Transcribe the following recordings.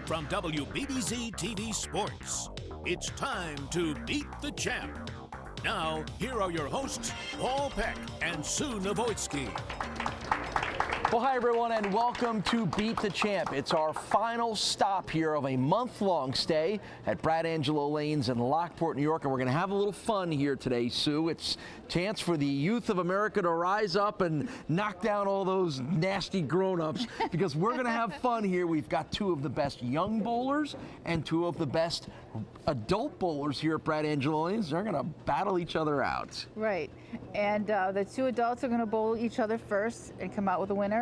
From WBBZ-TV Sports, it's time to Beat the Champ. Now, here are your hosts, Paul Peck and Sue Novoitsky. Well, hi, everyone, and welcome to Beat the Champ. It's our final stop here of a month-long stay at Brad Angelo Lanes in Lockport, New York, and we're going to have a little fun here today, Sue. It's a chance for the youth of America to rise up and knock down all those nasty grown-ups because we're going to have fun here. We've got two of the best young bowlers and two of the best adult bowlers here at Brad Angelo Lanes. They're going to battle each other out. Right, and the two adults are going to bowl each other first and come out with a winner.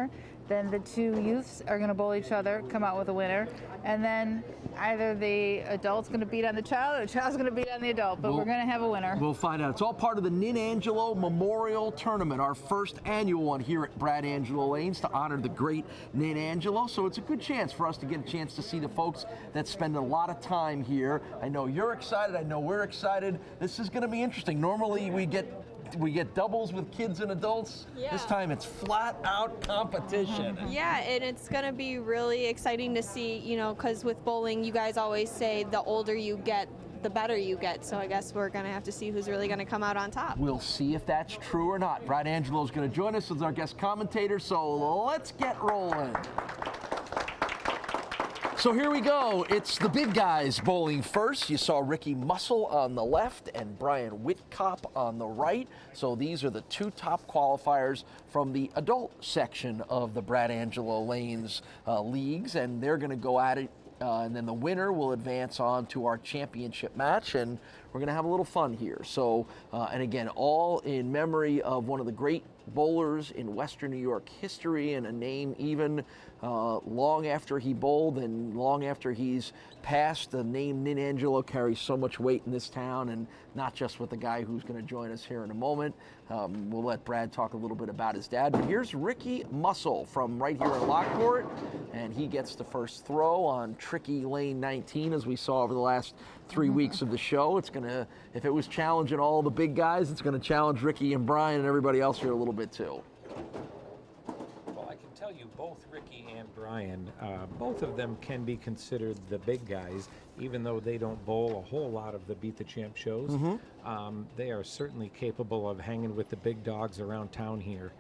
Then the two youths are going to bowl each other, come out with a winner, and then either the adult's going to beat on the child or the child's going to beat on the adult, but we're going to have a winner. We'll find out. It's all part of the Angelo Memorial Tournament, our first annual one here at Brad Angelo Lanes to honor the great Angelo. So it's a good chance for us to get a chance to see the folks that spend a lot of time here. I know you're excited. I know we're excited. This is going to be interesting. Normally we get doubles with kids and adults. Yeah. This time it's flat out competition. Yeah, and it's going to be really exciting to see, because with bowling, you guys always say the older you get, the better you get. So I guess we're going to have to see who's really going to come out on top. We'll see if that's true or not. Brad Angelo is going to join us as our guest commentator, so let's get rolling. So here we go. It's the big guys bowling first. You saw Ricky Muscle on the left and Brian Whitkop on the right. So these are the two top qualifiers from the adult section of the Brad Angelo Lanes leagues, and they're going to go at it. And then the winner will advance on to our championship match, and we're going to have a little fun here. So, and again, all in memory of one of the great bowlers in Western New York history, and a name even long after he bowled and long after he's passed. The name Angelo carries so much weight in this town, and not just with the guy who's going to join us here in a moment. We'll let Brad talk a little bit about his dad. But here's Ricky Muscle from right here in Lockport, and he gets the first throw on tricky lane 19, as we saw over the last 3 weeks of the show. It's gonna, if it was challenging all the big guys, it's gonna challenge Ricky and Brian and everybody else here a little bit too. Well, I can tell you both Ricky and Brian, both of them can be considered the big guys, even though they don't bowl a whole lot of the Beat the Champ shows. They are certainly capable of hanging with the big dogs around town here.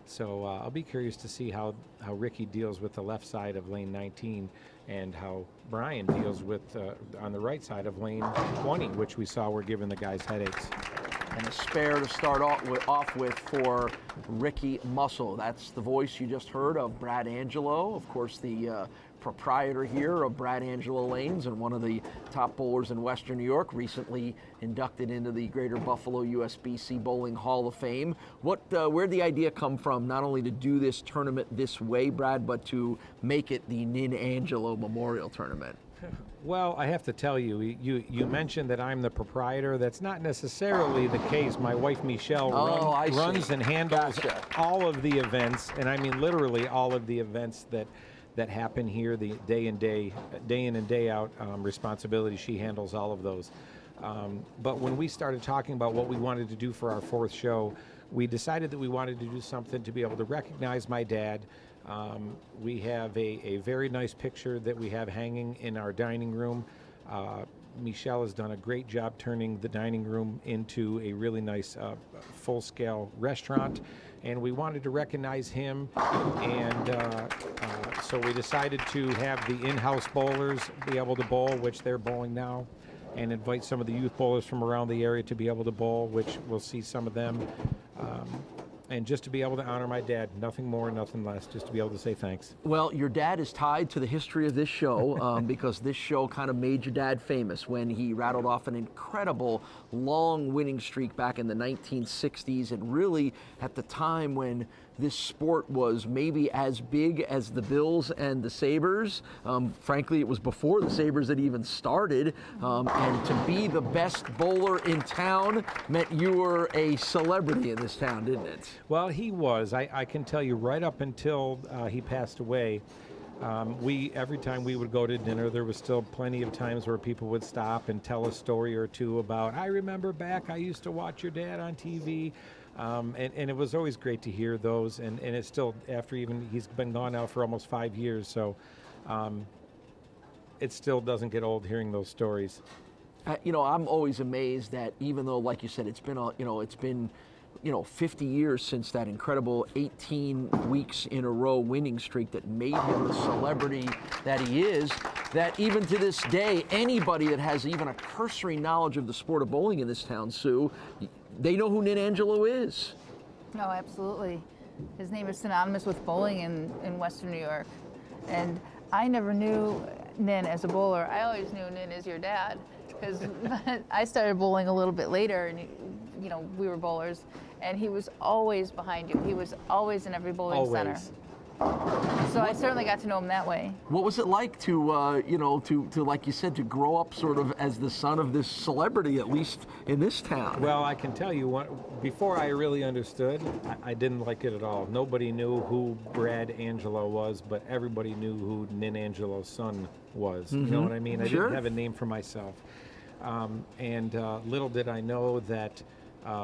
So I'll be curious to see how Ricky deals with the left side of lane 19 and how Brian deals with on the right side of lane 20, which we saw were giving the guys headaches. And a spare to start off with for Ricky Muscle. That's the voice you just heard of Brad Angelo, of course the proprietor here of Brad Angelo Lanes and one of the top bowlers in Western New York, recently inducted into the Greater Buffalo USBC Bowling Hall of Fame. Where'd the idea come from, not only to do this tournament this way, Brad, but to make it the Angelo Memorial Tournament? Well, I have to tell you, you mentioned that I'm the proprietor. That's not necessarily the case. My wife, Michelle, runs and handles all of the events, and I mean literally all of the events that happen here, the day in and day out responsibility. She handles all of those. But when we started talking about what we wanted to do for our fourth show, we decided that we wanted to do something to be able to recognize my dad. We have a very nice picture that we have hanging in our dining room. Michelle has done a great job turning the dining room into a really nice full-scale restaurant, and we wanted to recognize him, and so we decided to have the in-house bowlers be able to bowl, which they're bowling now, and invite some of the youth bowlers from around the area to be able to bowl, which we'll see some of them. And just to be able to honor my dad, nothing more, nothing less, just to be able to say thanks. Well, your dad is tied to the history of this show because this show kind of made your dad famous when he rattled off an incredible long winning streak back in the 1960s, and really at the time when this sport was maybe as big as the Bills and the Sabres. Frankly, it was before the Sabres had even started, and to be the best bowler in town meant you were a celebrity in this town, didn't it? Well, he was. I can tell you right up until he passed away, every time we would go to dinner, there was still plenty of times where people would stop and tell a story or two about, I remember back, I used to watch your dad on TV. And it was always great to hear those, and it's still, after even, he's been gone now for almost 5 years, so it still doesn't get old hearing those stories. You know, I'm always amazed that even though, like you said, it's been 50 years since that incredible 18 weeks in a row winning streak that made him the celebrity that he is, that even to this day, anybody that has even a cursory knowledge of the sport of bowling in this town, Sue, they know who Angelo is. Oh, absolutely. His name is synonymous with bowling in Western New York. And I never knew Nin as a bowler. I always knew Nin as your dad, because I started bowling a little bit later, and you know, we were bowlers, and he was always behind you. He was always in every bowling center. So I certainly got to know him that way. What was it like to, to like you said, to grow up sort of as the son of this celebrity, at least in this town? Well, I can tell you, before I really understood, I didn't like it at all. Nobody knew who Brad Angelo was, but everybody knew who Nin Angelo's son was. You know what I mean? I didn't have a name for myself. And little did I know that,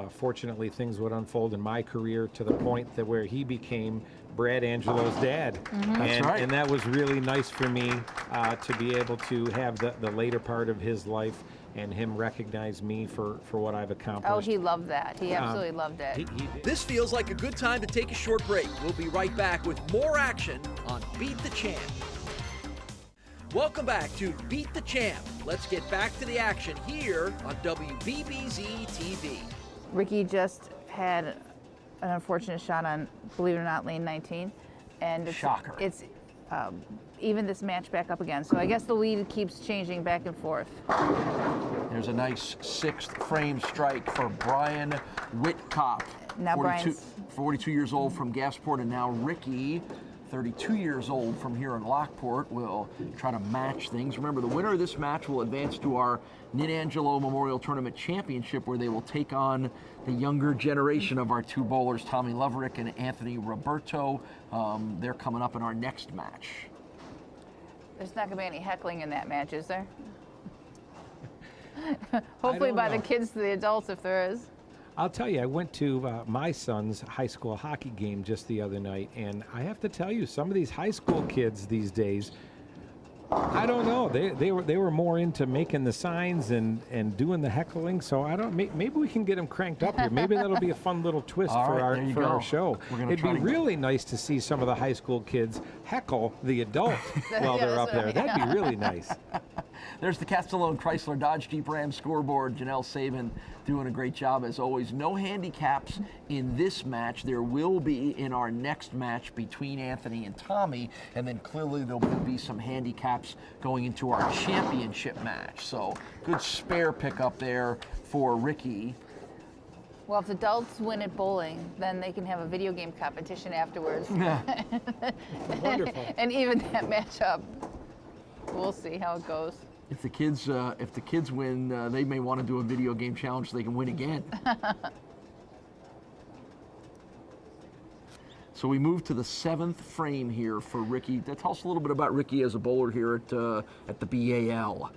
fortunately, things would unfold in my career to the point that where he became Brad Angelo's dad. That's right. And that was really nice for me to be able to have the later part of his life and him recognize me for what I've accomplished. Oh, he loved that. He absolutely loved it. He did. This feels like a good time to take a short break. We'll be right back with more action on Beat the Champ. Welcome back to Beat the Champ. Let's get back to the action here on WBBZ-TV. Ricky just had an unfortunate shot on, believe it or not, lane 19. And Shocker. It's even this match back up again. So I guess the lead keeps changing back and forth. There's a nice sixth frame strike for Brian Whitcop. Now 42 years old from Gasport, and now Ricky, 32 years old from here in Lockport, will try to match things. Remember, the winner of this match will advance to our Nin Angelo Memorial Tournament Championship, where they will take on the younger generation of our two bowlers, Tommy Loverick and Anthony Roberto. They're coming up in our next match. There's not going to be any heckling in that match, is there? Hopefully by the kids to the adults, if there is. I'll tell you, I went to my son's high school hockey game just the other night, and I have to tell you, some of these high school kids these days, I don't know. They were more into making the signs and doing the heckling. So I don't. Maybe we can get them cranked up here. Maybe that'll be a fun little twist for our show. It'd be really nice to see some of the high school kids heckle the adult while they're up there. That'd be really nice. There's the Castellone Chrysler Dodge Jeep Ram scoreboard. Janelle Saban doing a great job as always. No handicaps in this match. There will be in our next match between Anthony and Tommy, and then clearly there will be some handicaps going into our championship match. So good spare pickup there for Ricky. Well, if adults win at bowling, then they can have a video game competition afterwards. Wonderful. And even that matchup. We'll see how it goes. If the kids win, they may want to do a video game challenge so they can win again. So we move to the seventh frame here for Ricky. Tell us a little bit about Ricky as a bowler here at the BAL.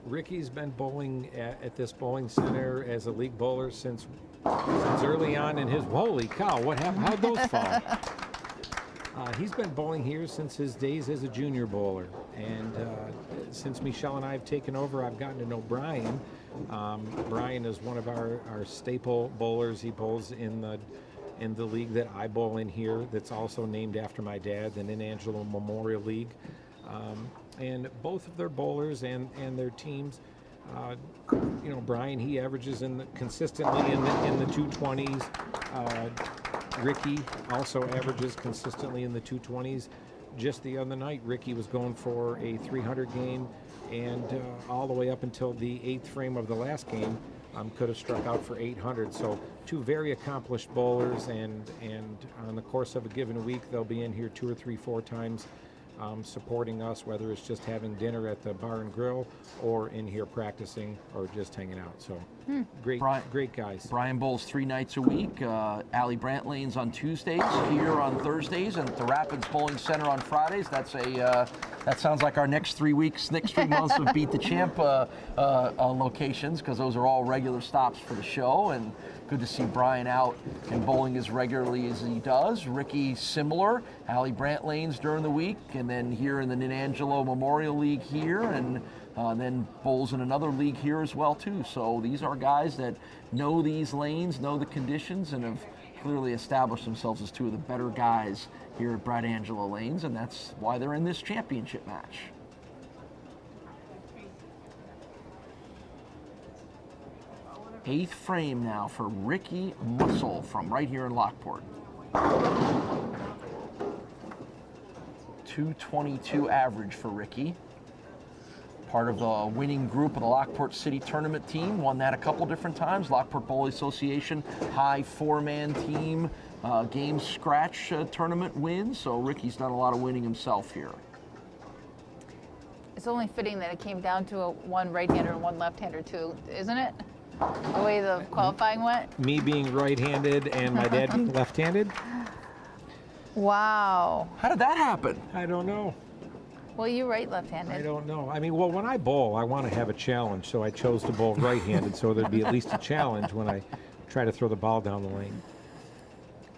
Ricky's been bowling at this bowling center as a league bowler since early on in his. Holy cow! What happened? How'd those fall? He's been bowling here since his days as a junior bowler, and since Michelle and I have taken over, I've gotten to know Brian. Brian is one of our staple bowlers. He bowls in the league that I bowl in here, that's also named after my dad, the Nin Angelo Memorial League. And both of their bowlers and their teams, Brian, he averages consistently in the 220s. Ricky also averages consistently in the 220s. Just the other night, Ricky was going for a 300 game, and all the way up until the 8th frame of the last game, could have struck out for 800. So two very accomplished bowlers, and on the course of a given week, they'll be in here 2 or 3, 4 times supporting us, whether it's just having dinner at the bar and grill or in here practicing or just hanging out. So Great guys. Brian bowls 3 nights a week. Allie Brantlane's on Tuesdays, here on Thursdays, and the Rapids Bowling Center on Fridays. That's that sounds like our next 3 months of Beat the Champ locations, because those are all regular stops for the show. And good to see Brian out and bowling as regularly as he does. Ricky, similar. Allie Brantlane's during the week, and then here in the Angelo Memorial League here, and then bowls in another league here as well too. So these are guys that know these lanes, know the conditions, and have clearly established themselves as 2 of the better guys here at Brad Angelo Lanes, and that's why they're in this championship match. Eighth frame now for Ricky Muscle from right here in Lockport. 222 average for Ricky. Part of the winning group of the Lockport City Tournament team. Won that a couple different times. Lockport Bowling Association high 4-man team game scratch tournament wins. So Ricky's done a lot of winning himself here. It's only fitting that it came down to one right-hander and one left-hander too, isn't it? The way the qualifying went. Me being right-handed and my dad being left-handed. Wow. How did that happen? I don't know. Well, you're right left-handed. I don't know. I mean, well, when I bowl, I want to have a challenge, so I chose to bowl right-handed, so there'd be at least a challenge when I try to throw the ball down the lane.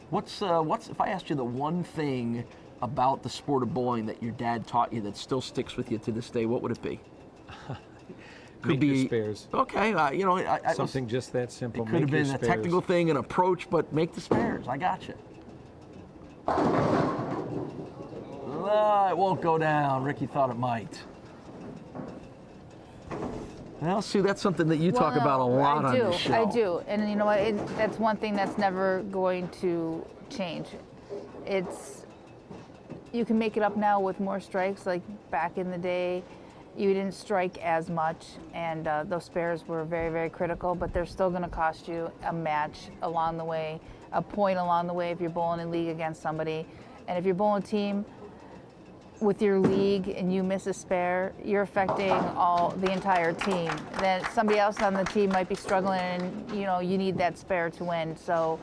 What's if I asked you the one thing about the sport of bowling that your dad taught you that still sticks with you to this day, what would it be? Could be your spares. Okay, something just that simple. It could have been a technical thing, an approach, but make the spares. I got you. It won't go down. Ricky thought it might. Well, Sue, that's something that you talk about a lot on this show. I do. And you know what? That's one thing that's never going to change. You can make it up now with more strikes. Like back in the day, you didn't strike as much, and those spares were very, very critical, but they're still going to cost you a match along the way, a point along the way if you're bowling in league against somebody. And if you're bowling a team with your league and you miss a spare, you're affecting the entire team. Then somebody else on the team might be struggling, and you need that spare to win. So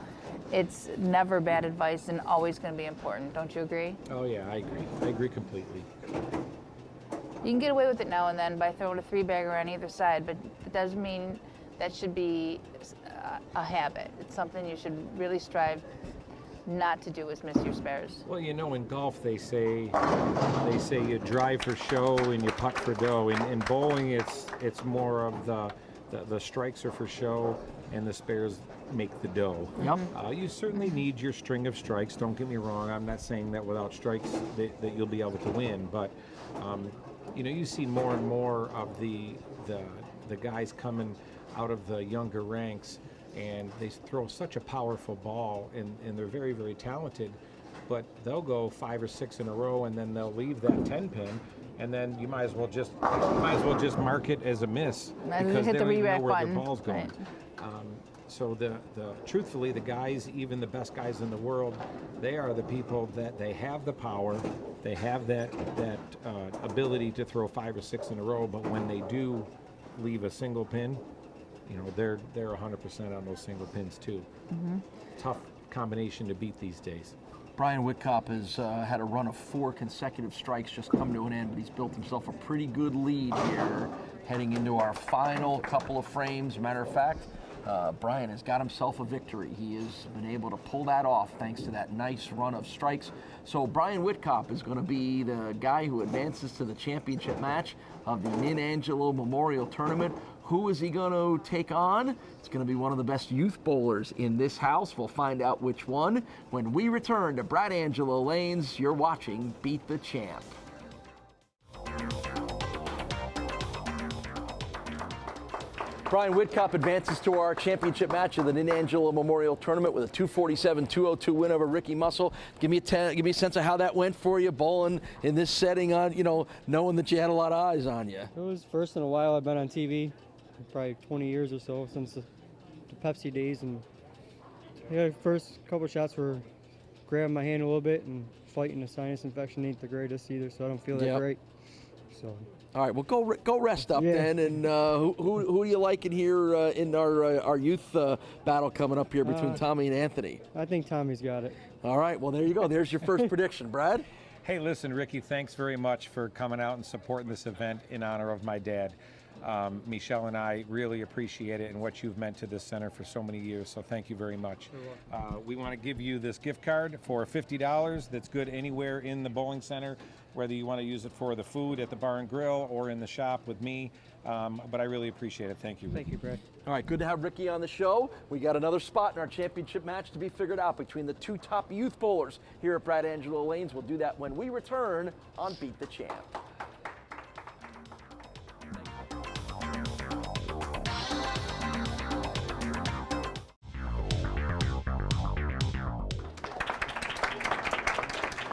it's never bad advice and always going to be important. Don't you agree? Oh yeah, I agree. I agree completely. You can get away with it now and then by throwing a 3-bagger on either side, but it doesn't mean that should be a habit. It's something you should really strive not to do, is miss your spares. Well, in golf they say you drive for show and you putt for dough. In bowling, it's more of the strikes are for show and the spares make the dough. Yep. You certainly need your string of strikes. Don't get me wrong. I'm not saying that without strikes that you'll be able to win, but you see more and more of the guys coming out of the younger ranks, and they throw such a powerful ball, and they're very, very talented, but they'll go 5 or 6 in a row, and then they'll leave that 10-pin, and then you might as well just mark it as a miss, because they don't even know where their ball's going. Right. So truthfully, the guys, even the best guys in the world, they are the people that they have the power, they have that ability to throw 5 or 6 in a row, but when they do leave a single pin, they're 100% on those single pins too. Mm-hmm. Tough combination to beat these days. Brian Whitkop has had a run of 4 consecutive strikes just come to an end, but he's built himself a pretty good lead here heading into our final couple of frames. Matter of fact, Brian has got himself a victory. He has been able to pull that off thanks to that nice run of strikes. So Brian Whitkop is going to be the guy who advances to the championship match of the Angelo Memorial Tournament. Who is he going to take on? It's going to be one of the best youth bowlers in this house. We'll find out which one when we return to Brad Angelo Lanes. You're watching Beat the Champ. Brian Whitkop advances to our championship match of the Angelo Memorial Tournament with a 247-202 win over Ricky Muscle. Give me a sense of how that went for you, bowling in this setting, knowing that you had a lot of eyes on you. It was first in a while. I've been on TV, probably 20 years or so, since the Pepsi days, and the first couple shots were grabbing my hand a little bit, and fighting a sinus infection ain't the greatest either, so I don't feel that great. So. All right, well, go rest up then. And who do you like in here in our youth battle coming up here between Tommy and Anthony? I think Tommy's got it. All right, well, there you go. There's your first prediction, Brad. Hey, listen, Ricky, thanks very much for coming out and supporting this event in honor of my dad. Michelle and I really appreciate it and what you've meant to this center for so many years, so thank you very much. We want to give you this gift card for $50 that's good anywhere in the bowling center, whether you want to use it for the food at the bar and grill or in the shop with me, but I really appreciate it. Thank you, Ricky. Thank you, Brad. All right, good to have Ricky on the show. We got another spot in our championship match to be figured out between the two top youth bowlers here at Brad Angelo Lanes. We'll do that when we return on Beat the Champ.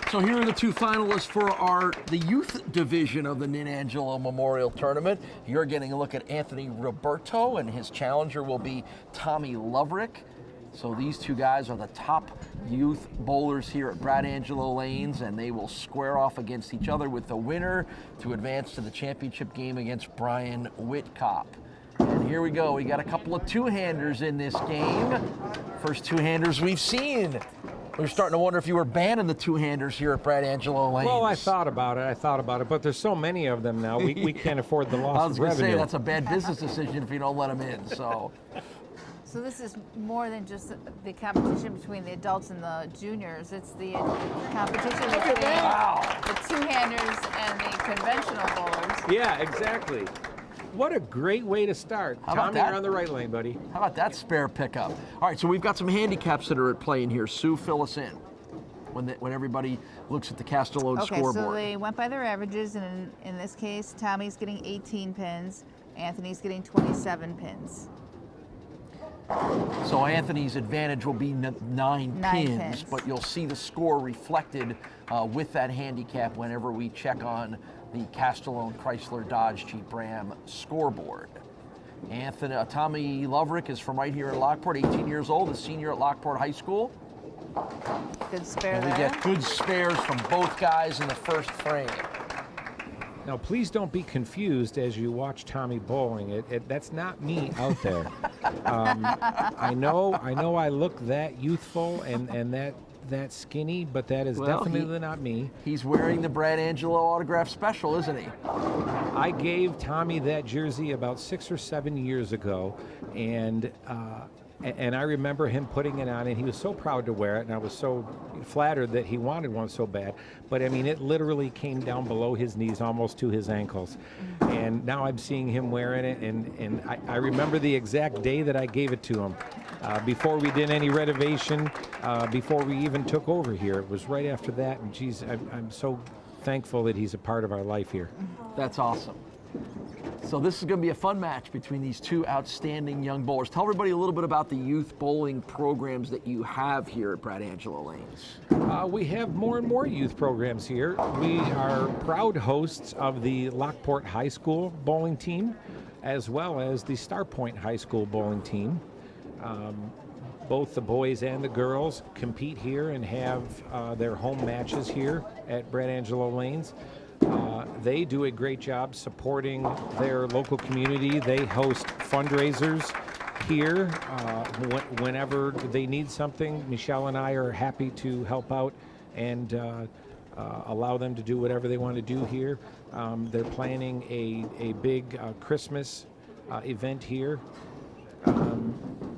So here are the two finalists for the youth division of the Nin Angelo Memorial Tournament. You're getting a look at Anthony Roberto, and his challenger will be Tommy Loverick. So these two guys are the top youth bowlers here at Brad Angelo Lanes, and they will square off against each other with the winner to advance to the championship game against Brian Whitcop. And here we go. We got a couple of two-handers in this game. First two-handers we've seen. We were starting to wonder if you were banning the two-handers here at Brad Angelo Lanes. Well, I thought about it, but there's so many of them now, we can't afford the loss of revenue. I was going to say, that's a bad business decision if you don't let them in, so. So this is more than just the competition between the adults and the juniors. It's the competition between the two-handers and the conventional bowlers. Yeah, exactly. What a great way to start. Tommy, you're on the right lane, buddy. How about that spare pickup? All right, so we've got some handicaps that are at play in here. Sue, fill us in when everybody looks at the Castellone scoreboard. Okay, so they went by their averages, and in this case, Tommy's getting 18 pins, Anthony's getting 27 pins. So Anthony's advantage will be 9 pins, but you'll see the score reflected with that handicap whenever we check on the Castellone Chrysler Dodge Jeep Ram scoreboard. Tommy Loverick is from right here in Lockport, 18 years old, a senior at Lockport High School. Good spare and we there. get good spares from both guys in the first frame. Now, please don't be confused as you watch Tommy bowling. That's not me out there. I know I look that youthful and that skinny, but that is definitely not me. He's wearing the Brad Angelo autograph special, isn't he? I gave Tommy that jersey about 6 or 7 years ago, and I remember him putting it on, and he was so proud to wear it, and I was so flattered that he wanted one so bad. But I mean, it literally came down below his knees, almost to his ankles. And now I'm seeing him wearing it, and I remember the exact day that I gave it to him. Before we did any renovation, before we even took over here. It was right after that, and geez, I'm so thankful that he's a part of our life here. That's awesome. So this is going to be a fun match between these two outstanding young bowlers. Tell everybody a little bit about the youth bowling programs that you have here at Brad Angelo Lanes. We have more and more youth programs here. We are proud hosts of the Lockport High School bowling team, as well as the Star Point High School bowling team. Both the boys and the girls compete here and have their home matches here at Brad Angelo Lanes. They do a great job supporting their local community. They host fundraisers here whenever they need something. Michelle and I are happy to help out and allow them to do whatever they want to do here. They're planning a big Christmas event here.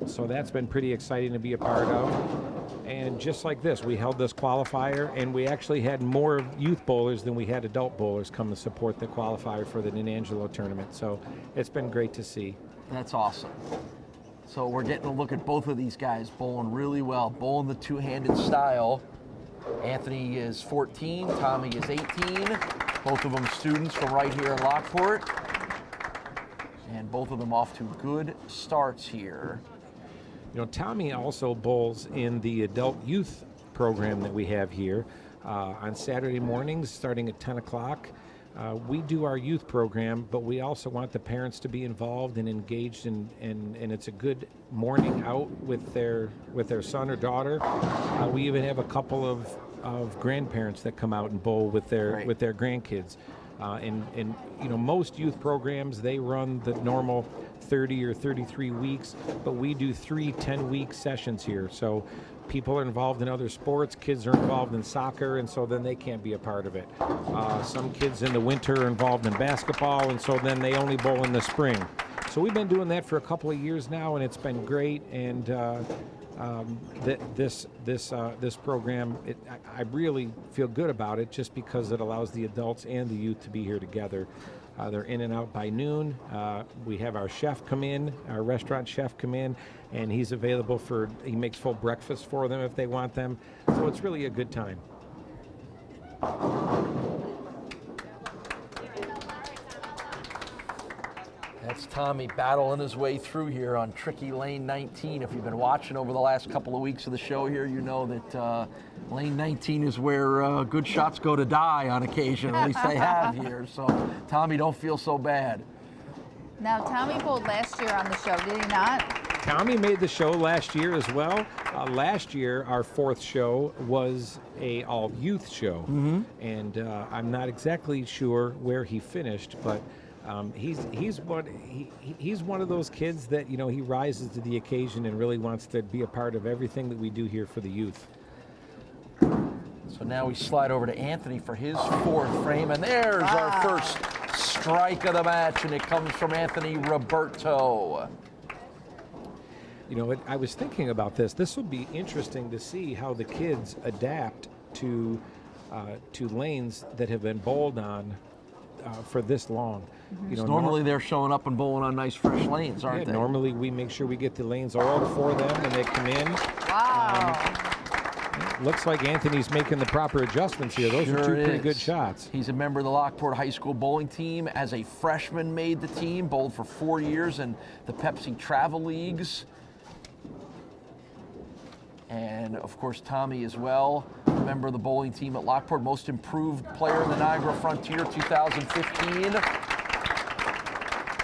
So that's been pretty exciting to be a part of. And just like this, we held this qualifier, and we actually had more youth bowlers than we had adult bowlers come to support the qualifier for the Nin Angelo tournament. So it's been great to see. That's awesome. So we're getting a look at both of these guys bowling really well, bowling the two-handed style. Anthony is 14, Tommy is 18. Both of them students from right here in Lockport. And both of them off to good starts here. You know, Tommy also bowls in the adult youth program that we have here on Saturday mornings starting at 10 o'clock. We do our youth program, but we also want the parents to be involved and engaged, and it's a good morning out with their son or daughter. We even have a couple of grandparents that come out and bowl with their grandkids. And you know, most youth programs, they run the normal 30 or 33 weeks, but we do 3 10-week sessions here. So people are involved in other sports, kids are involved in soccer, and so then they can't be a part of it. Some kids in the winter are involved in basketball, and so then they only bowl in the spring. So we've been doing that for a couple of years now, and it's been great. And this program, I really feel good about it, just because it allows the adults and the youth to be here together. They're in and out by noon. We have our chef come in, our restaurant chef come in, and he's available he makes full breakfast for them if they want them. So it's really a good time. That's Tommy battling his way through here on tricky lane 19. If you've been watching over the last couple of weeks of the show here, you know that lane 19 is where good shots go to die on occasion. At least they have here. So, Tommy, don't feel so bad. Now, Tommy bowled last year on the show, did he not? Tommy made the show last year as well. Last year, our 4th show was a all-youth show. Mm-hmm. And I'm not exactly sure where he finished, but he's one of those kids that, you know, he rises to the occasion and really wants to be a part of everything that we do here for the youth. So now we slide over to Anthony for his 4th frame, and there's our first strike of the match, and it comes from Anthony Roberto. You know, I was thinking about this. This will be interesting to see how the kids adapt to lanes that have been bowled on for this long. Mm-hmm. You know, normally they're showing up and bowling on nice fresh lanes, aren't they? Normally we make sure we get the lanes oiled for them when they come in. Wow. Looks like Anthony's making the proper adjustments here. Those are 2 pretty good shots. He's a member of the Lockport High School bowling team. As a freshman made the team, bowled for 4 years in the Pepsi Travel Leagues. And of course, Tommy as well, a member of the bowling team at Lockport, most improved player in the Niagara Frontier 2015.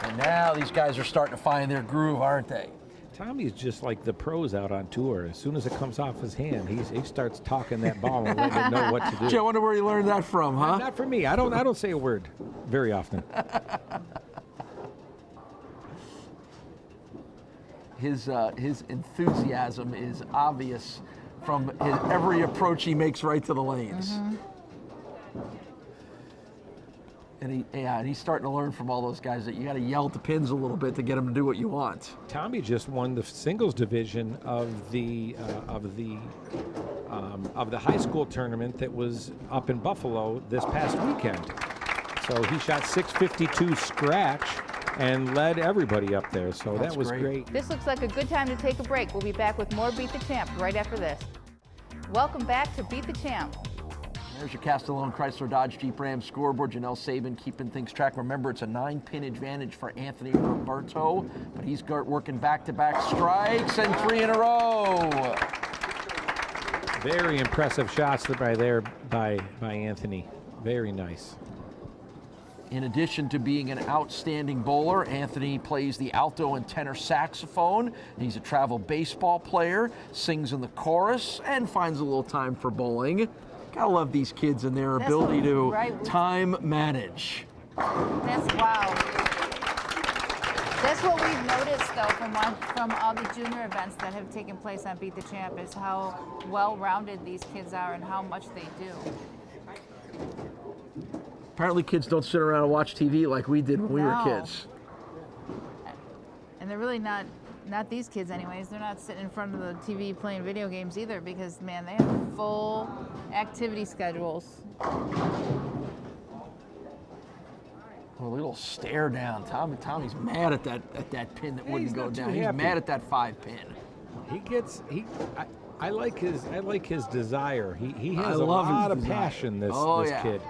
And now these guys are starting to find their groove, aren't they? Tommy's just like the pros out on tour. As soon as it comes off his hand, he starts talking that ball and letting him know what to do. Gee, I wonder where you learned that from, huh? Not for me. I don't say a word very often. His enthusiasm is obvious from every approach he makes right to the lanes. Mm-hmm. And he's starting to learn from all those guys that you got to yell at the pins a little bit to get them to do what you want. Tommy just won the singles division of the high school tournament that was up in Buffalo this past weekend. So he shot 652 scratch and led everybody up there. So that was great. This looks like a good time to take a break. We'll be back with more Beat the Champ right after this. Welcome back to Beat the Champ. There's your Castellone Chrysler Dodge Jeep Ram scoreboard. Janelle Sabin keeping things track. Remember, it's a 9-pin advantage for Anthony Roberto, but he's working back-to-back strikes and 3 in a row. Very impressive shots by Anthony. Very nice. In addition to being an outstanding bowler, Anthony plays the alto and tenor saxophone. He's a travel baseball player, sings in the chorus, and finds a little time for bowling. Gotta love these kids and their ability to time manage. That's wow. That's what we've noticed, though, from all the junior events that have taken place on Beat the Champ, is how well-rounded these kids are and how much they do. Apparently kids don't sit around and watch TV like we did when we were kids. And they're really not these kids anyways. They're not sitting in front of the TV playing video games either, because, man, they have full activity schedules. A little stare down. Tommy's mad at that pin that wouldn't go down. He's mad at that 5-pin. I like his desire. He has a lot of passion, this kid.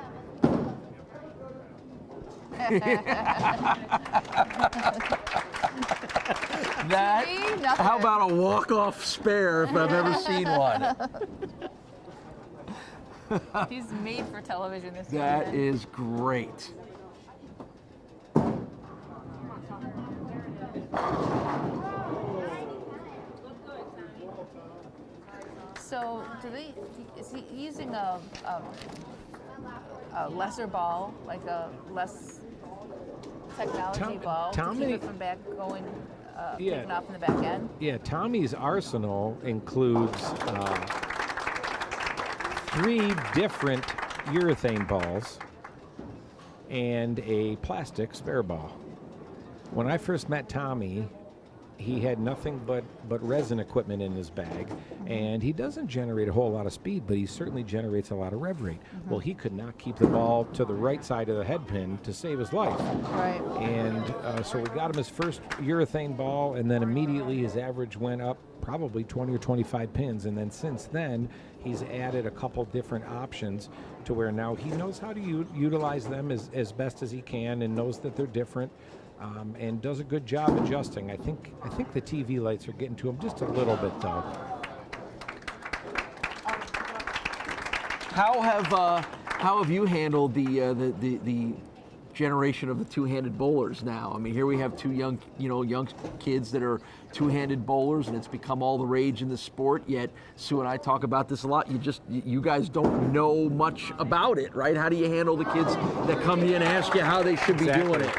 How about a walk-off spare if I've ever seen one? He's made for television this year. That is great. So, is he using a a lesser ball, like a less technology ball, to keep it from taking off in the back end. Yeah, Tommy's arsenal includes 3 different urethane balls and a plastic spare ball. When I first met Tommy, he had nothing but resin equipment in his bag, and he doesn't generate a whole lot of speed, but he certainly generates a lot of rev rate. Well, he could not keep the ball to the right side of the head pin to save his life. Right. And so we got him his first urethane ball, and then immediately his average went up probably 20 or 25 pins, and then since then he's added a couple different options to where now he knows how to utilize them as best as he can, and knows that they're different. And does a good job adjusting. I think the TV lights are getting to him just a little bit, though. How have you handled the generation of the two-handed bowlers now? I mean, here we have 2 young kids that are two-handed bowlers, and it's become all the rage in the sport. Yet Sue and I talk about this a lot. You guys don't know much about it, right? How do you handle the kids that come to you and ask you how they should be doing it?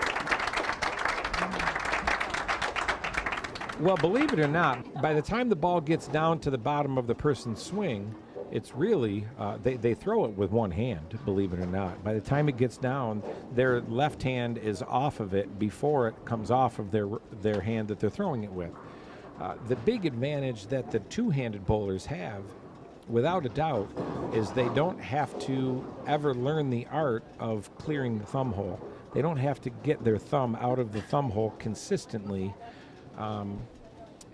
Well, believe it or not, by the time the ball gets down to the bottom of the person's swing, it's really, they throw it with one hand, believe it or not. By the time it gets down, their left hand is off of it before it comes off of their hand that they're throwing it with. The big advantage that the two-handed bowlers have, without a doubt, is they don't have to ever learn the art of clearing the thumb hole. They don't have to get their thumb out of the thumb hole consistently.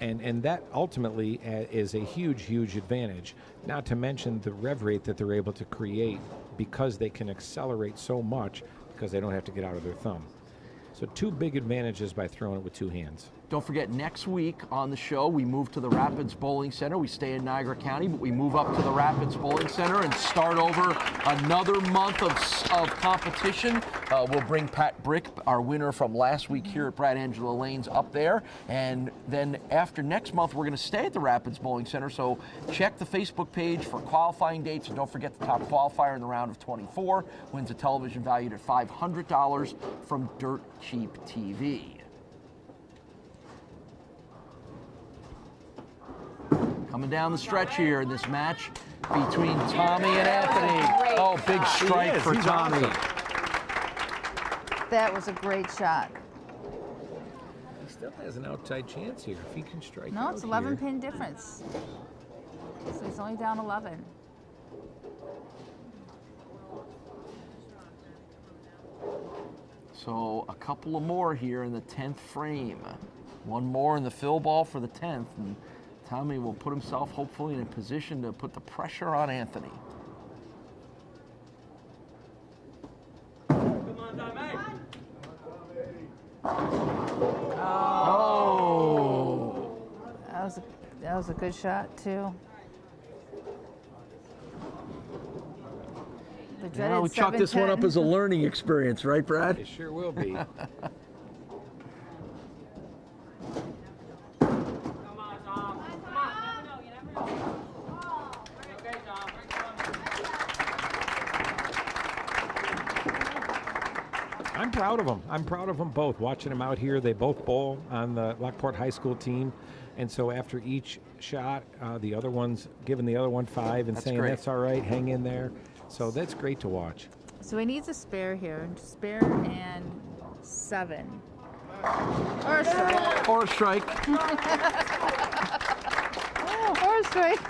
And that ultimately is a huge advantage, not to mention the rev rate that they're able to create because they can accelerate so much because they don't have to get out of their thumb. So 2 big advantages by throwing it with 2 hands. Don't forget, next week on the show, we move to the Rapids Bowling Center. We stay in Niagara County, but we move up to the Rapids Bowling Center and start over another month of competition. We'll bring Pat Brick, our winner from last week here at Brad Angelo Lanes, up there. And then after next month, we're going to stay at the Rapids Bowling Center. So check the Facebook page for qualifying dates. And don't forget the top qualifier in the round of 24 wins a television valued at $500 from Dirt Cheap TV. Coming down the stretch here in this match between Tommy and Anthony. Oh, big strike for Tommy. That was a great shot. He still has an outside chance here if he can strike. No, it's 11 pin difference. So he's only down 11. So a couple of more here in the 10th frame. One more in the fill ball for the 10th. And Tommy will put himself hopefully in a position to put the pressure on Anthony. Come on, Tommy. Oh! That was a good shot too. Yeah, we chalk this one up as a learning experience, right, Brad? It sure will be. I'm proud of them. I'm proud of them both. Watching them out here, they both bowl on the Lockport High School team. And so after each shot, the other one's giving the other one 5 and saying, that's all right, hang in there. So that's great to watch. So he needs a spare here. Spare and 7. Or a strike. Or a strike. Or a strike.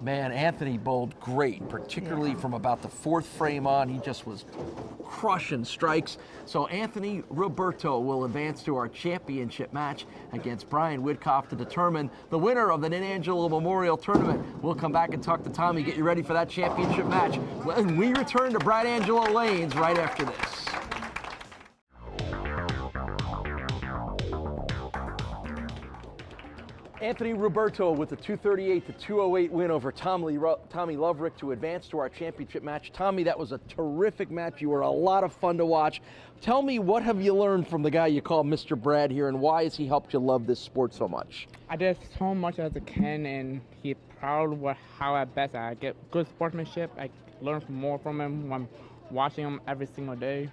Man, Anthony bowled great, particularly from about the 4th frame on. He just was crushing strikes. So Anthony Roberto will advance to our championship match against Brian Whitcoff to determine the winner of the Angelo Memorial Tournament. We'll come back and talk to Tommy, get you ready for that championship match when we return to Brad Angelo Lanes right after this. Anthony Roberto with the 238-208 win over Tommy Loverick to advance to our championship match. Tommy, that was a terrific match. You were a lot of fun to watch. Tell me, what have you learned from the guy you call Mr. Brad here, and why has he helped you love this sport so much? I did so much as a kid, and he's proud of how at best I get good sportsmanship. I learn more from him when watching him every single day.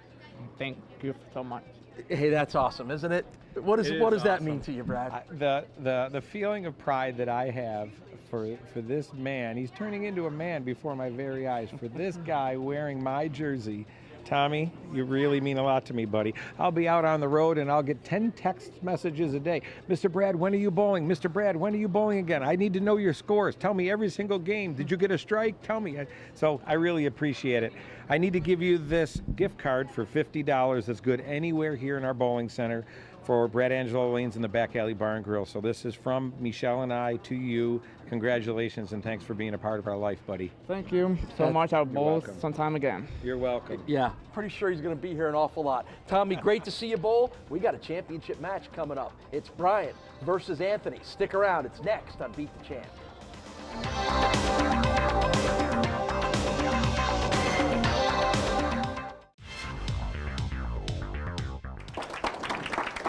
Thank you so much. Hey, that's awesome, isn't it? What does that mean to you, Brad? The feeling of pride that I have for this man, he's turning into a man before my very eyes, for this guy wearing my jersey. Tommy, you really mean a lot to me, buddy. I'll be out on the road and I'll get 10 text messages a day. Mr. Brad, when are you bowling? Mr. Brad, when are you bowling again? I need to know your scores. Tell me every single game. Did you get a strike? Tell me. So I really appreciate it. I need to give you this gift card for $50 that's good anywhere here in our bowling center for Brad Angelo Lanes in the Back Alley Bar and Grill. So this is from Michelle and I to you. Congratulations and thanks for being a part of our life, buddy. Thank you so much. I'll bowl sometime again. You're welcome. Yeah, pretty sure he's going to be here an awful lot. Tommy, great to see you bowl. We got a championship match coming up. It's Brian versus Anthony. Stick around. It's next on Beat the Champ.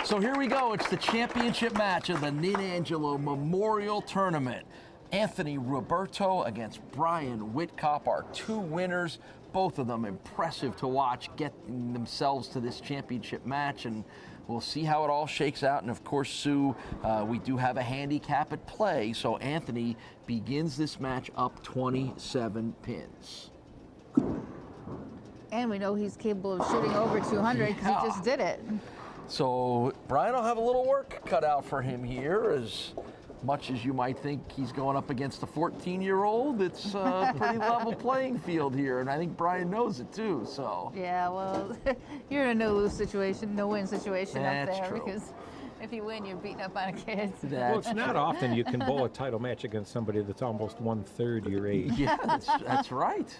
So here we go. It's the championship match of the Angelo Memorial Tournament. Anthony Roberto against Brian Whitkop, our two winners. Both of them impressive to watch, getting themselves to this championship match, and we'll see how it all shakes out. And of course, Sue, we do have a handicap at play, so Anthony begins this match up 27 pins. And we know he's capable of shooting over 200 because he just did it. So Brian will have a little work cut out for him here. As much as you might think he's going up against a 14-year-old, it's a pretty level playing field here, and I think Brian knows it too. So yeah, well, you're in a no-lose situation, no-win situation up there, true. Because if you win, you're beating up on a kid. Well, it's not often you can bowl a title match against somebody that's almost 1/3 your age. Yeah, that's right.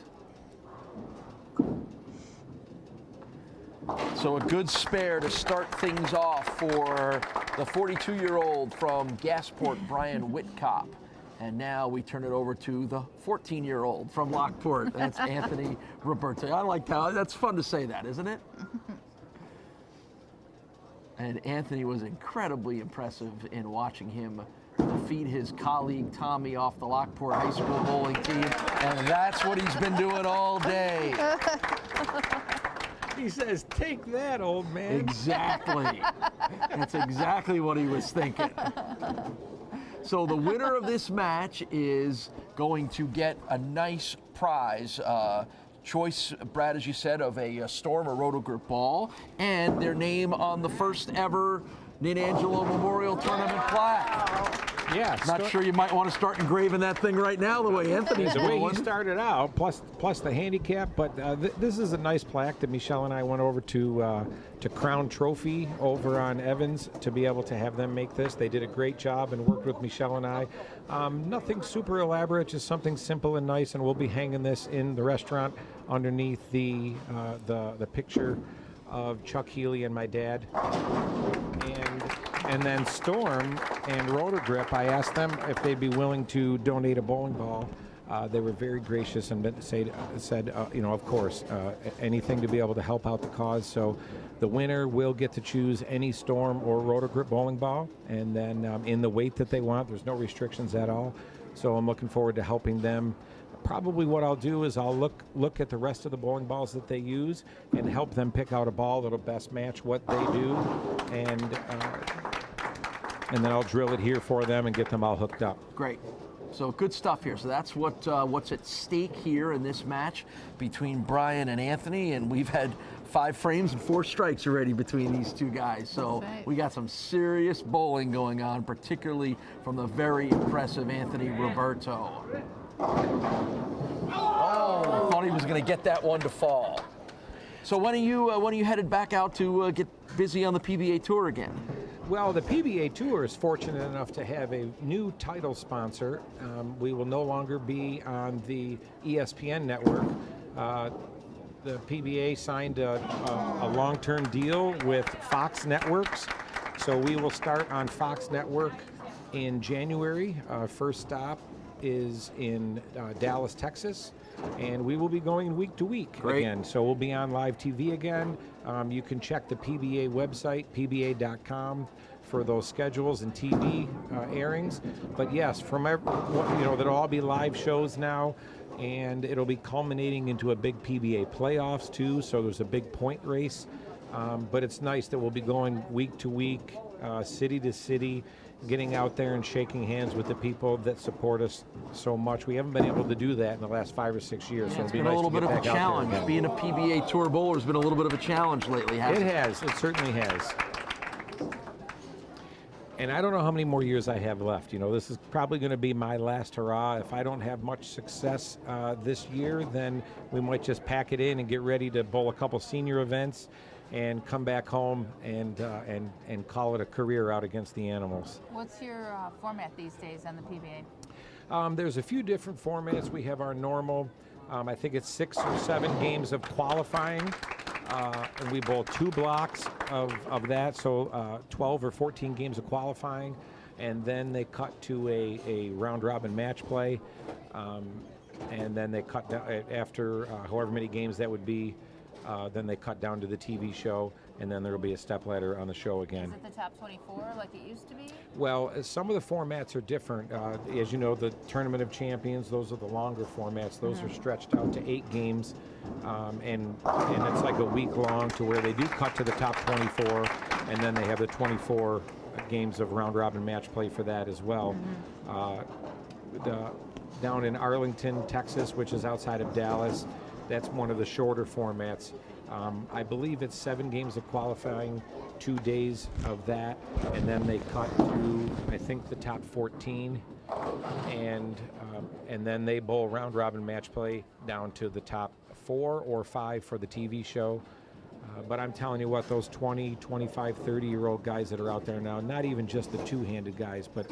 So a good spare to start things off for the 42-year-old from Gasport, Brian Whitkop. And now we turn it over to the 14-year-old from Lockport. That's Anthony Roberto. I like that. That's fun to say that, isn't it? And Anthony was incredibly impressive in watching him defeat his colleague Tommy off the Lockport High School bowling team. And that's what he's been doing all day. He says, take that, old man. Exactly. That's exactly what he was thinking. So the winner of this match is going to get a nice prize. Choice, Brad, as you said, of a Storm or Rotogroup ball, and their name on the first ever Angelo Memorial Tournament plaque. Yeah, Not sure you might want to start engraving that thing right now the way Anthony's the way going. he started out, plus the handicap. But this is a nice plaque that Michelle and I went over to Crown Trophy over on Evans to be able to have them make this. They did a great job and worked with Michelle and I. Nothing super elaborate, just something simple and nice. And we'll be hanging this in the restaurant underneath the picture of Chuck Healy and my dad. And then Storm and Rotogrip, I asked them if they'd be willing to donate a bowling ball. They were very gracious and said, of course, anything to be able to help out the cause. So the winner will get to choose any Storm or Rotogrip bowling ball, and then in the weight that they want. There's no restrictions at all. So I'm looking forward to helping them. Probably what I'll do is I'll look at the rest of the bowling balls that they use and help them pick out a ball that'll best match what they do, and then I'll drill it here for them and get them all hooked up. Great. So good stuff here. So that's what's at stake here in this match between Brian and Anthony, and we've had 5 frames and 4 strikes already between these two guys. So right. We got some serious bowling going on, particularly from the very impressive Anthony Roberto. Oh, thought he was going to get that one to fall. So when are you headed back out to get busy on the PBA Tour again? Well, the PBA Tour is fortunate enough to have a new title sponsor. We will no longer be on the ESPN network. The PBA signed a long-term deal with Fox Networks, so we will start on Fox Network in January. Our first stop is in Dallas, Texas, and we will be going week to week again. So we'll be on live TV again. You can check the PBA website, pba.com, for those schedules and TV airings. But yes, that'll all be live shows now, and it'll be culminating into a big PBA playoffs too. So there's a big point race. But it's nice that we'll be going week to week, city to city, getting out there and shaking hands with the people that support us so much. We haven't been able to do that in the last 5 or 6 years. So it's been a little bit of a challenge. Being a PBA Tour bowler has been a little bit of a challenge lately, hasn't it? It has. It certainly has. And I don't know how many more years I have left. This is probably going to be my last hurrah. If I don't have much success this year, then we might just pack it in and get ready to bowl a couple senior events and come back home and call it a career out against the Animals. What's your format these days on the PBA? There's a few different formats. We have our normal, I think it's 6 or 7 games of qualifying, and we bowl 2 blocks of that, so 12 or 14 games of qualifying, and then they cut to a round-robin match play, and then they cut down after however many games that would be. Then they cut down to the TV show, and then there will be a stepladder on the show again. Is it the top 24 like it used to be? Well, some of the formats are different. As you know, the Tournament of Champions, those are the longer formats. Those are stretched out to 8 games, and it's like a week long, to where they do cut to the top 24, and then they have the 24 games of round-robin match play for that as well. Down in Arlington, Texas, which is outside of Dallas, that's one of the shorter formats. I believe it's 7 games of qualifying, 2 days of that, and then they cut to, I think, the top 14, and then they bowl round-robin match play down to the top 4 or 5 for the TV show. But I'm telling you what, those 20, 25, 30-year-old guys that are out there now, not even just the two-handed guys, but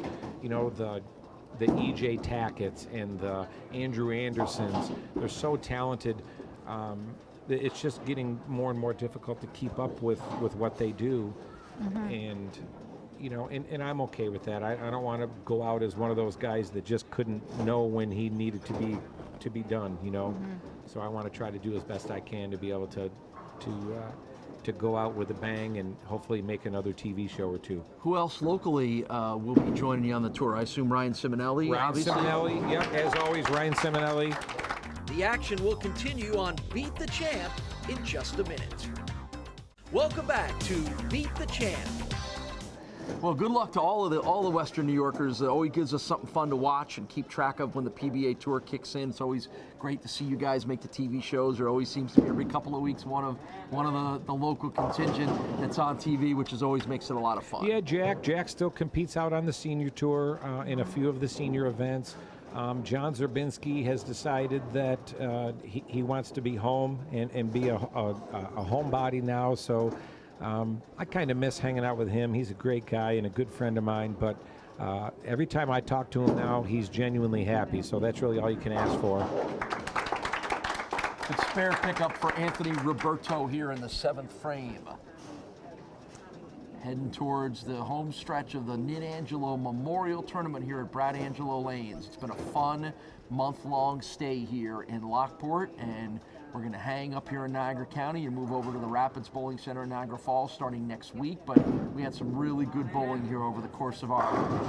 the E.J. Tackett's and the Andrew Andersons, they're so talented. It's just getting more and more difficult to keep up with what they do. And I'm okay with that. I don't want to go out as one of those guys that just couldn't know when he needed to be done, So I want to try to do as best I can to be able to go out with a bang and hopefully make another TV show or 2. Who else locally will be joining you on the tour? I assume Ryan Simonelli, obviously. Simonelli, yep, as always, Ryan Simonelli. The action will continue on Beat the Champ in just a minute. Welcome back to Beat the Champ. Well, good luck to all the Western New Yorkers. It always gives us something fun to watch and keep track of when the PBA Tour kicks in. It's always great to see you guys make the TV shows. There always seems to be every couple of weeks one of the local contingent that's on TV, which always makes it a lot of fun. Yeah, Jack still competes out on the senior tour in a few of the senior events. John Zerbinski has decided that he wants to be home and be a homebody now. So I kind of miss hanging out with him. He's a great guy and a good friend of mine, but every time I talk to him now, he's genuinely happy, so that's really all you can ask for. Good spare pickup for Anthony Roberto here in the 7th frame. Heading towards the home stretch of the Angelo Memorial Tournament here at Brad Angelo Lanes. It's been a fun month-long stay here in Lockport, and we're going to hang up here in Niagara County and move over to the Rapids Bowling Center in Niagara Falls starting next week. But we had some really good bowling here over the course of our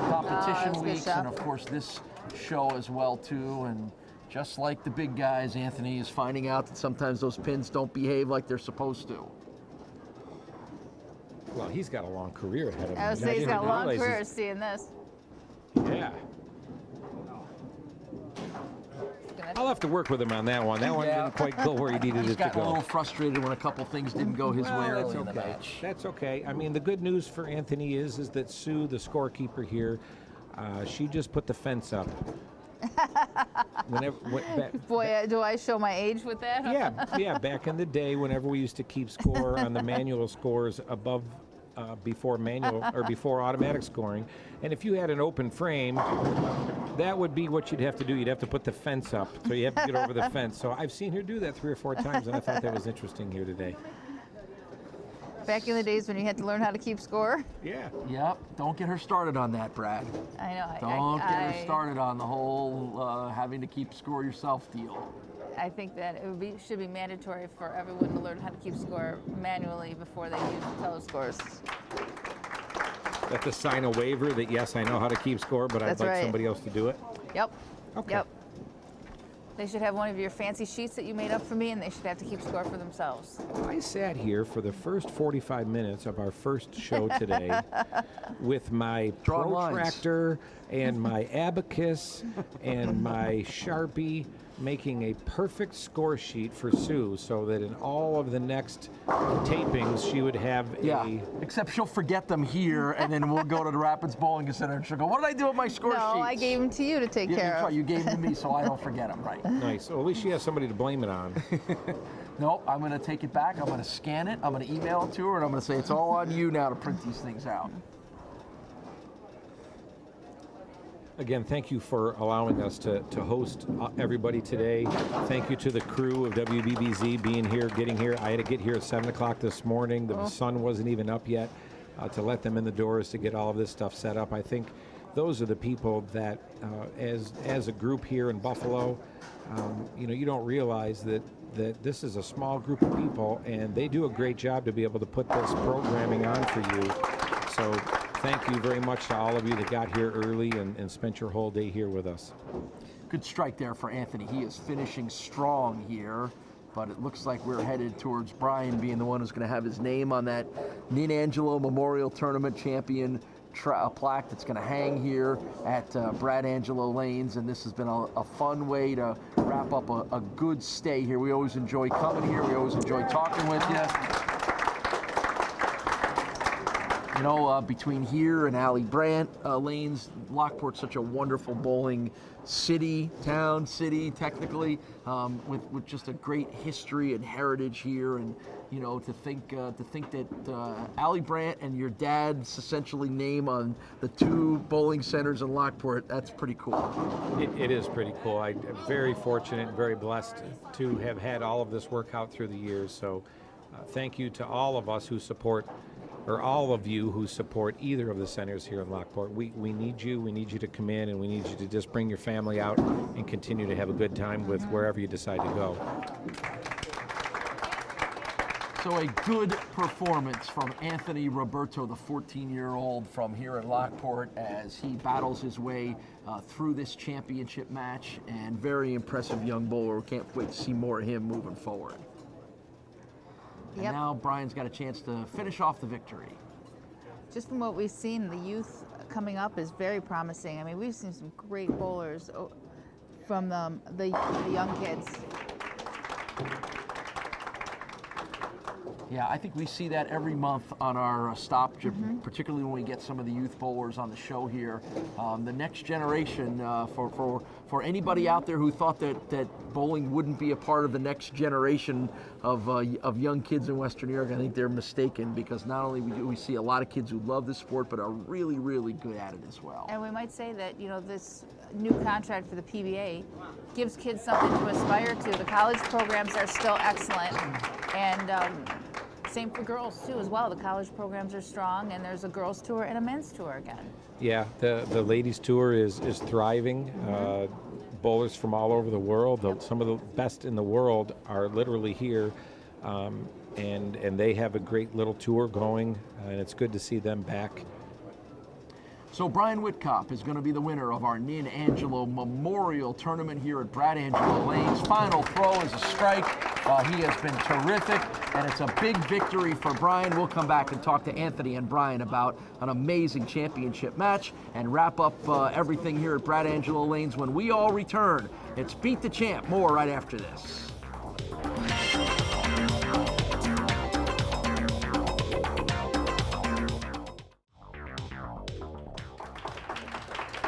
competition weeks, and of course this show as well too. And just like the big guys, Anthony is finding out that sometimes those pins don't behave like they're supposed to. Well, he's got a long career ahead of him. I would say he's got a long career seeing this. Yeah. I'll have to work with him on that one. That one didn't quite go where he needed it to go. He's got a little frustrated when a couple things didn't go his way early in the match. That's okay. I mean, the good news for Anthony is that Sue, the scorekeeper here, she just put the fence up. Boy, do I show my age with that? Yeah. Back in the day, whenever we used to keep score on the manual scores above, before manual or before automatic scoring, and if you had an open frame, that would be what you'd have to do. You'd have to put the fence up, so you have to get over the fence. So I've seen her do that 3 or 4 times, and I thought that was interesting here today. Back in the days when you had to learn how to keep score. Yeah. Yep. Don't get her started on that, Brad. I know. Don't get her started on the whole having to keep score yourself deal. I think that it should be mandatory for everyone to learn how to keep score manually before they use the telescores. They have to sign a waiver that, yes, I know how to keep score, but I'd like somebody else to do it? Yep. Okay. Yep. They should have one of your fancy sheets that you made up for me, and they should have to keep score for themselves. I sat here for the first 45 minutes of our first show today with my protractor and my abacus and my Sharpie, making a perfect score sheet for Sue so that in all of the next tapings she would have except she'll forget them here, and then we'll go to the Rapids Bowling Center and she'll go, what did I do with my score sheets? No, I gave them to you to take care of. Right. You gave them to me so I don't forget them, right? Nice. Well, at least she has somebody to blame it on. Nope, I'm going to take it back. I'm going to scan it. I'm going to email it to her, and I'm going to say it's all on you now to print these things out. Again, thank you for allowing us to host everybody today. Thank you to the crew of WBBZ being here, getting here. I had to get here at 7 o'clock this morning. The sun wasn't even up yet to let them in the doors to get all of this stuff set up. I think those are the people that, as a group here in Buffalo, you don't realize that this is a small group of people, and they do a great job to be able to put this programming on for you. So thank you very much to all of you that got here early and spent your whole day here with us. Good strike there for Anthony. He is finishing strong here, but it looks like we're headed towards Brian being the one who's going to have his name on that Angelo Memorial Tournament Champion plaque that's going to hang here at Brad Angelo Lanes, and this has been a fun way to wrap up a good stay here. We always enjoy coming here. We always enjoy talking with you. You know, between here and Allie Brandt Lanes, Lockport's such a wonderful bowling city, technically, with just a great history and heritage here. And to think that Allie Brandt and your dad's essentially name on the two bowling centers in Lockport, that's pretty cool. It is pretty cool. I'm very fortunate and very blessed to have had all of this work out through the years. So thank you to all of us who support, or all of you who support either of the centers here in Lockport. We need you. We need you to come in, and we need you to just bring your family out and continue to have a good time with wherever you decide to go. So a good performance from Anthony Roberto, the 14-year-old from here in Lockport, as he battles his way through this championship match, and very impressive young bowler. We can't wait to see more of him moving forward. And now Brian's got a chance to finish off the victory. Just from what we've seen, the youth coming up is very promising. I mean, we've seen some great bowlers from the young kids. Yeah, I think we see that every month on our stoppage, particularly when we get some of the youth bowlers on the show here. The next generation, for anybody out there who thought that bowling wouldn't be a part of the next generation of young kids in Western New York, I think they're mistaken, because not only do we see a lot of kids who love the sport, but are really, really good at it as well. And we might say that, this new contract for the PBA gives kids something to aspire to. The college programs are still excellent, and same for girls too as well. The college programs are strong, and there's a girls tour and a men's tour again. Yeah, the ladies tour is thriving. Bowlers from all over the world, some of the best in the world are literally here, and they have a great little tour going, and it's good to see them back. So Brian Whitcop is going to be the winner of our Nin Angelo Memorial Tournament here at Brad Angelo Lanes. Final throw is a strike. He has been terrific, and it's a big victory for Brian. We'll come back and talk to Anthony and Brian about an amazing championship match and wrap up everything here at Brad Angelo Lanes when we all return. It's Beat the Champ. More right after this.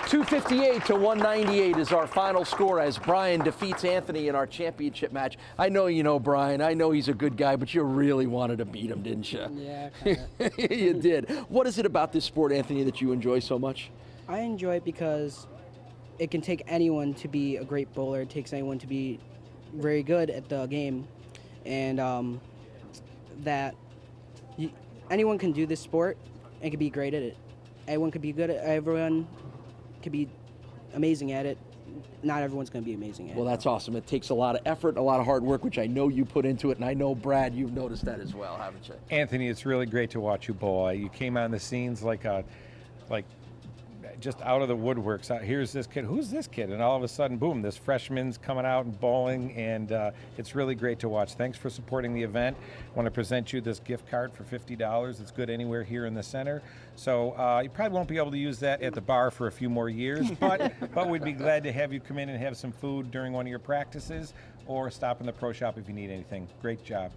258 to 198 is our final score as Brian defeats Anthony in our championship match. I know you know Brian. I know he's a good guy, but you really wanted to beat him, didn't you? Yeah, kinda. You did. What is it about this sport, Anthony, that you enjoy so much? I enjoy it because it can take anyone to be a great bowler. It takes anyone to be very good at the game. And that Anyone can do this sport and can be great at it. Everyone could be good at everyone could be amazing at it. Not everyone's going to be amazing at it. Well, that's awesome. It takes a lot of effort and a lot of hard work, which I know you put into it, and I know, Brad, you've noticed that as well, haven't you? Anthony, it's really great to watch you bowl. You came on the scenes like just out of the woodworks. Here's this kid. Who's this kid? And all of a sudden, boom, this freshman's coming out and bowling, and it's really great to watch. Thanks for supporting the event. I want to present you this gift card for $50. It's good anywhere here in the center. So you probably won't be able to use that at the bar for a few more years, but we'd be glad to have you come in and have some food during one of your practices, or stop in the pro shop if you need anything. Great job.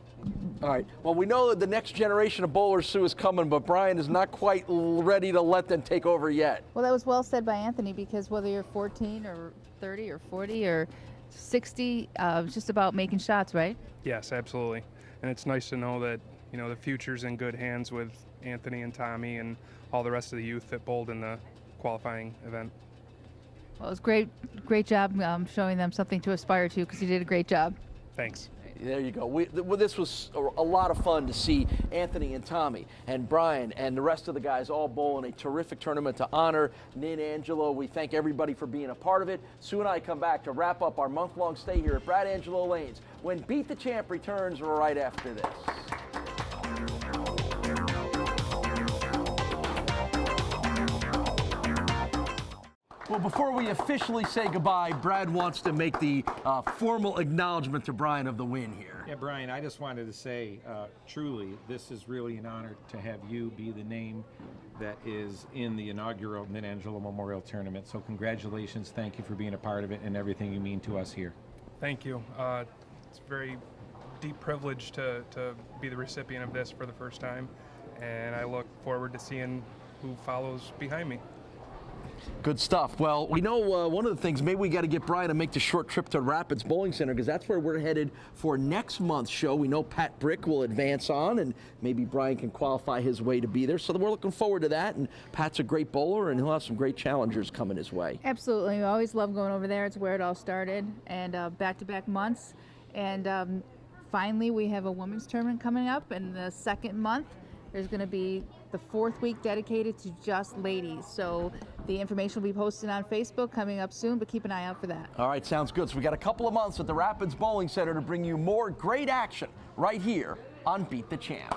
All right. Well, we know that the next generation of bowlers, Sue, is coming, but Brian is not quite ready to let them take over yet. Well, that was well said by Anthony, because whether you're 14 or 30 or 40 or 60, it's just about making shots, right? Yes, absolutely. And it's nice to know that, you know, the future's in good hands with Anthony and Tommy and all the rest of the youth that bowled in the qualifying event. Well, it was great job showing them something to aspire to, because you did a great job. Thanks. There you go. This was a lot of fun to see Anthony and Tommy and Brian and the rest of the guys all bowl in a terrific tournament to honor Nin Angelo. We thank everybody for being a part of it. Sue and I come back to wrap up our month-long stay here at Brad Angelo Lanes when Beat the Champ returns right after this. Well, before we officially say goodbye, Brad wants to make the formal acknowledgement to Brian of the win here. Yeah, Brian, I just wanted to say, truly, this is really an honor to have you be the name that is in the inaugural Nin Angelo Memorial Tournament. So congratulations, thank you for being a part of it and everything you mean to us here. Thank you. It's a very deep privilege to be the recipient of this for the first time, and I look forward to seeing who follows behind me. Good stuff. Well, we know one of the things, maybe we got to get Brian to make the short trip to Rapids Bowling Center, because that's where we're headed for next month's show. We know Pat Brick will advance on, and maybe Brian can qualify his way to be there. So we're looking forward to that, and Pat's a great bowler, and he'll have some great challengers coming his way. Absolutely. We always love going over there. It's where it all started, and back-to-back months. And finally, we have a women's tournament coming up in the second month. There's going to be the 4th week dedicated to just ladies. So the information will be posted on Facebook coming up soon, but keep an eye out for that. All right, sounds good. So we got a couple of months at the Rapids Bowling Center to bring you more great action right here on Beat the Champ.